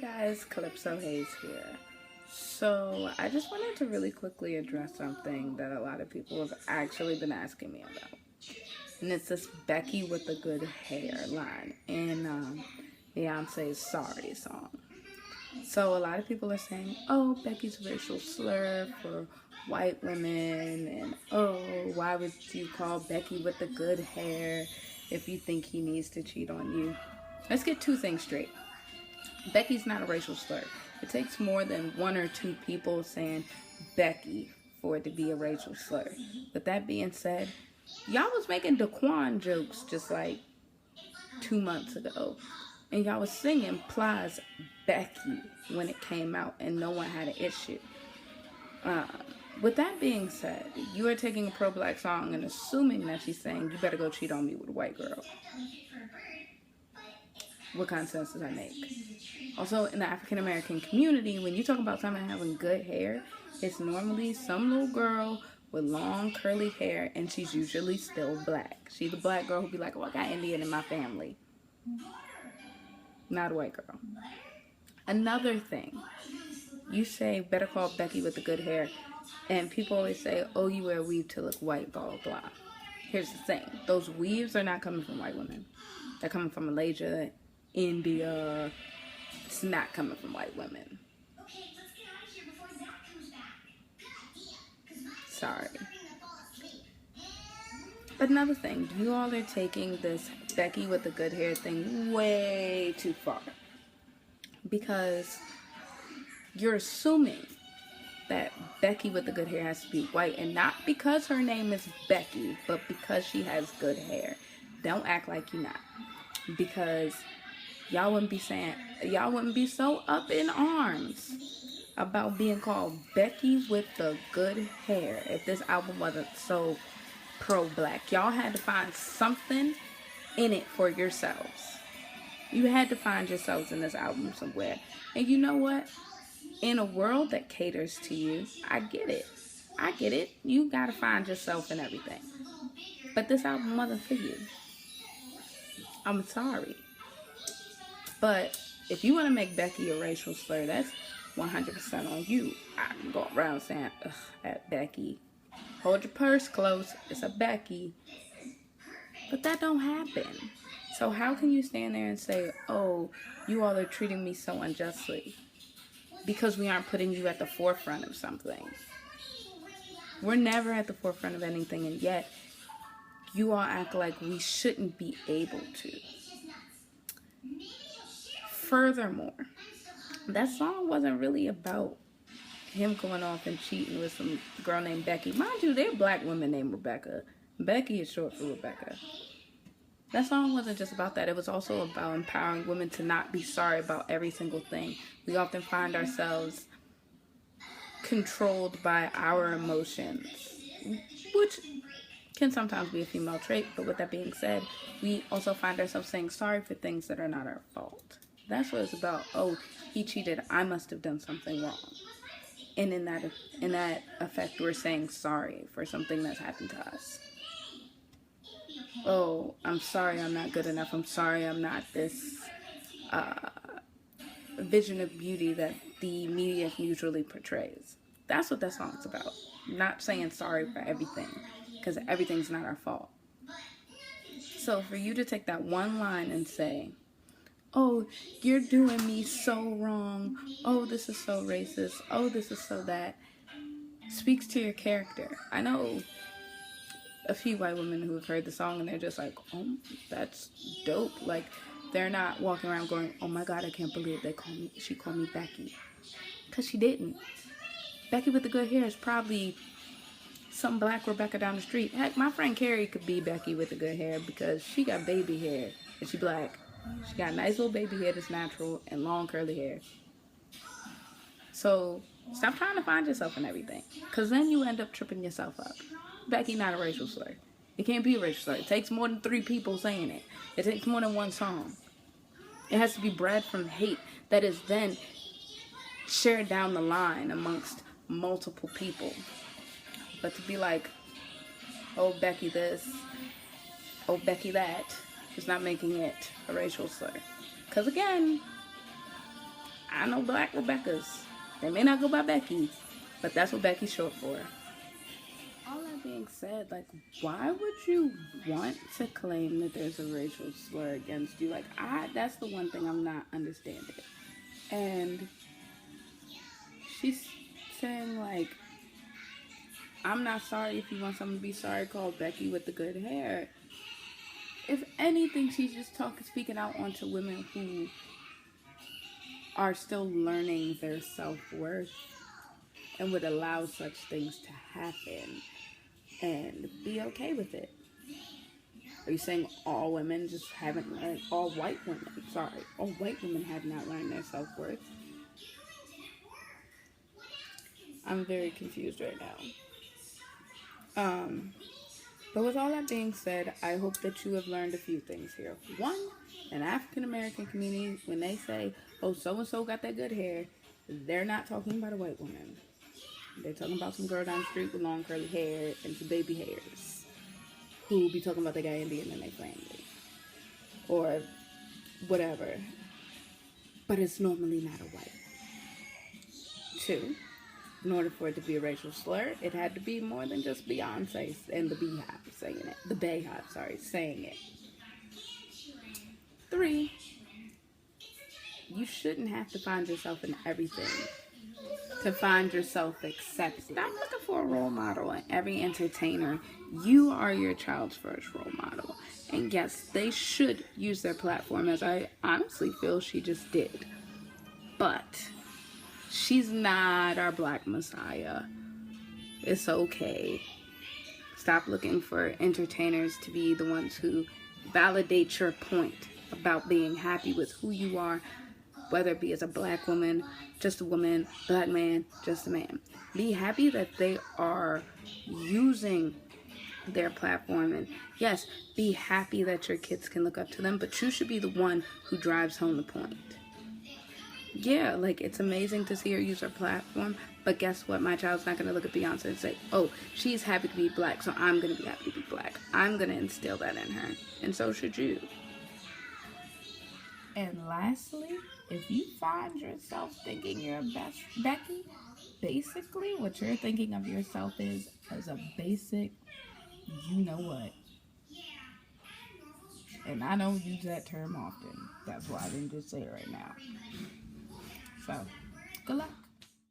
guys, Calypso Hayes here. So, I just wanted to really quickly address something that a lot of people have actually been asking me about. And it's this Becky with the good hair line in Beyonce's Sorry song. So, a lot of people are saying, oh, Becky's a racial slur for white women, and oh, why would you call Becky with the good hair if you think he needs to cheat on you? Let's get two things straight. Becky's not a racial slur. It takes more than one or two people saying Becky for it to be a racial slur. With that being said, y'all was making Daquan jokes just like 2 months ago. And y'all was singing Plies Becky when it came out and no one had an issue. With that being said, you are taking a pro-black song and assuming that she's saying you better go cheat on me with a white girl. What kind of sense does that make? Also, in the African American community, when you talk about someone having good hair, it's normally some little girl with long curly hair, and she's usually still black. She's the black girl who be like, oh, I got Indian in my family. Not a white girl. Another thing, you say, better call Becky with the good hair, and people always say, oh, you wear a weave to look white, blah, blah, blah. Here's the thing. Those weaves are not coming from white women. They're coming from Malaysia, India. It's not coming from white women. Sorry. But another thing, you all are taking this Becky with the good hair thing way too far. Because you're assuming that Becky with the good hair has to be white, and not because her name is Becky, but because she has good hair. Don't act like you're not. Because y'all wouldn't be so up in arms about being called Becky with the good hair if this album wasn't so pro-black. Y'all had to find something in it for yourselves. You had to find yourselves in this album somewhere. And you know what? In a world that caters to you, I get it. You gotta find yourself in everything. But this album wasn't for you. I'm sorry. But if you want to make Becky a racial slur, that's 100% on you. I can go around saying, ugh, at Becky. Hold your purse close. It's a Becky. But that don't happen. So how can you stand there and say, oh, you all are treating me so unjustly? Because we aren't putting you at the forefront of something. We're never at the forefront of anything, and yet you all act like we shouldn't be able to. Furthermore, that song wasn't really about him going off and cheating with some girl named Becky. Mind you, they're black women named Rebecca. Becky is short for Rebecca. That song wasn't just about that. It was also about empowering women to not be sorry about every single thing. We often find ourselves controlled by our emotions, which can sometimes be a female trait. But with that being said, we also find ourselves saying sorry for things that are not our fault. That's what it's about. Oh, he cheated. I must have done something wrong. And in that effect, we're saying sorry for something that's happened to us. Oh, I'm sorry I'm not good enough. I'm sorry I'm not this vision of beauty that the media usually portrays. That's what that song's about. Not saying sorry for everything, because everything's not our fault. So for you to take that one line and say, oh, you're doing me so wrong. Oh, this is so racist. Oh, this is so that, speaks to your character. I know a few white women who have heard the song and they're just like, oh, that's dope. Like, they're not walking around going, oh my God, I can't believe she called me Becky. Because she didn't. Becky with the good hair is probably some black Rebecca down the street. Heck, my friend Carrie could be Becky with the good hair because she got baby hair and she black. She got nice little baby hair that's natural and long curly hair. So stop trying to find yourself in everything, because then you end up tripping yourself up. Becky not a racial slur. It can't be a racial slur. It takes more than 3 people saying it. It takes more than one song. It has to be bred from hate that is then shared down the line amongst multiple people. But to be like, oh, Becky this, oh, Becky that, is not making it a racial slur. Because again, I know black Rebecca's. They may not go by Becky, but that's what Becky's short for. All that being said, like, why would you want to claim that there's a racial slur against you? Like, that's the one thing I'm not understanding. And she's saying, like, I'm not sorry if you want someone to be sorry, called Becky with the good hair. If anything, she's just speaking out onto women who are still learning their self-worth and would allow such things to happen and be okay with it. Are you saying all women just haven't learned, all white women have not learned their self-worth? I'm very confused right now. But with all that being said, I hope that you have learned a few things here. One, in African American community, when they say, oh, so-and-so got that good hair, they're not talking about a white woman. They're talking about some girl down the street with long curly hair and some baby hairs who be talking about the guy Indian in their family or whatever. But it's normally not a white. Two, in order for it to be a racial slur, it had to be more than just Beyonce and the Beehive saying it. The Bayhive, saying it. Three, you shouldn't have to find yourself in everything to find yourself accepted. Stop looking for a role model in every entertainer. You are your child's first role model. And yes, they should use their platform, as I honestly feel she just did. But she's not our black messiah. It's okay. Stop looking for entertainers to be the ones who validate your point about being happy with who you are, whether it be as a black woman, just a woman, black man, just a man. Be happy that they are using their platform, and yes, be happy that your kids can look up to them, but you should be the one who drives home the point. Yeah, like, it's amazing to see her use her platform, but guess what? My child's not going to look at Beyonce and say, oh, she's happy to be black, so I'm going to be happy to be black. I'm going to instill that in her, and so should you. And lastly, if you find yourself thinking you're best Becky, basically what you're thinking of yourself is as a basic you know what. And I don't use that term often. That's why I didn't just say it right now. So, good luck.